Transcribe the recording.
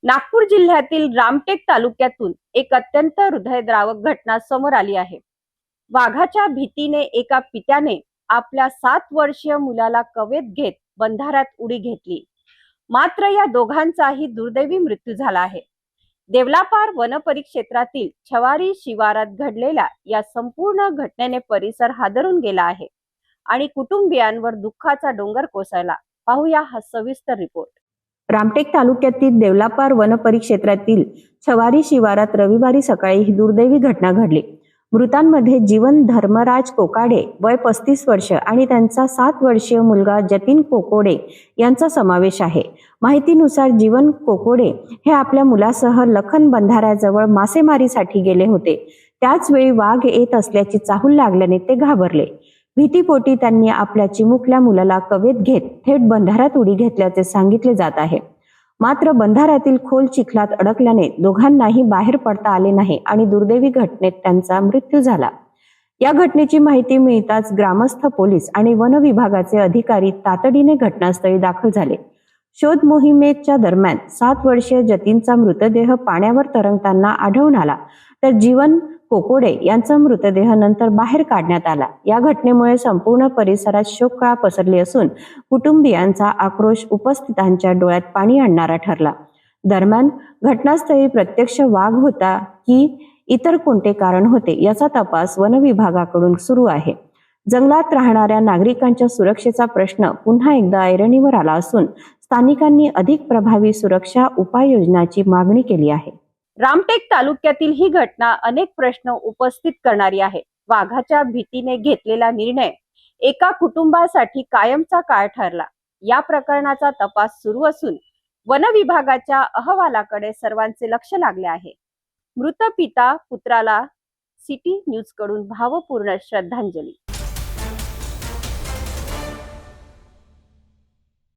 नागपूर जिल्ह्यातील रामटेक तालुक्यातून एक अत्यंत हृदयद्रावक घटना समोर आली आहे। वाघाच्या भीतीने एका पित्याने आपल्या 7 वर्षीय मुलाला कवेत घेत बंधाऱ्यात उडी घेतली। मात्र या दोघांचाही दुर्दैवी मृत्यू झाला आहे। देवलापार वन परिक्षेत्रातील छवारी शिवारात घडलेल्या या संपूर्ण घटनेने परिसर हादरून गेला आहे आणि कुटुंबियांवर दुःखाचा डोंगर कोसळला। पाहूया हा सविस्तर रिपोर्ट। रामटेक तालुक्यातील देवलापार वन परिक्षेत्रातील छवारी शिवारात रविवारी सकाळी ही दुर्दैवी घटना घडली। मृतांमध्ये जीवन धर्मराज कोकाडे वय 35 वर्ष आणि त्यांचा 7 वर्षीय मुलगा जतीन कोकोडे यांचा समावेश आहे। माहितीनुसार जीवन कोकोडे हे आपल्या मुलासह लखन बंधाऱ्याजवळ मासेमारीसाठी गेले होते। त्याच वेळी वाघ येत असल्याची चाहूल लागल्याने ते घाबरले। भीतीपोटी त्यांनी आपल्या चिमुकल्या मुलाला कवेत घेत थेट बंधाऱ्यात उडी घेतल्याचे सांगितले जात आहे। मात्र बंधाऱ्यातील खोल चिखलात अडकल्याने दोघांनाही बाहेर पडता आले नाही आणि दुर्दैवी घटनेत त्यांचा मृत्यू झाला। या घटनेची माहिती मिळताच ग्रामस्थ, पोलीस आणि वन विभागाचे अधिकारी तातडीने घटनास्थळी दाखल झाले। शोध मोहिमेच्या दरम्यान 7 वर्षीय जतीनचा मृतदेह पाण्यावर तरंगताना आढळून आला, तर जीवन कोकोडे यांचा मृतदेह नंतर बाहेर काढण्यात आला। या घटनेमुळे संपूर्ण परिसरात शोककळा पसरली असून कुटुंबियांचा आक्रोश उपस्थितांच्या डोळ्यात पाणी आणणारा ठरला। दरम्यान घटनास्थळी प्रत्यक्ष वाघ होता की इतर कोणते कारण होते याचा तपास वन विभागाकडून सुरू आहे। जंगलात राहणाऱ्या नागरिकांच्या सुरक्षेचा प्रश्न पुन्हा एकदा ऐरणीवर आला असून स्थानिकांनी अधिक प्रभावी सुरक्षा उपाययोजनांची मागणी केली आहे। रामटेक तालुक्यातील ही घटना अनेक प्रश्न उपस्थित करणारी आहे। वाघाच्या भीतीने घेतलेला निर्णय एका कुटुंबासाठी कायमचा काळ ठरला। या प्रकरणाचा तपास सुरू असून वन विभागाच्या अहवालाकडे सर्वांचे लक्ष लागले आहे। मृत पिता पुत्राला सिटी न्यूज कडून भावपूर्ण श्रद्धांजली।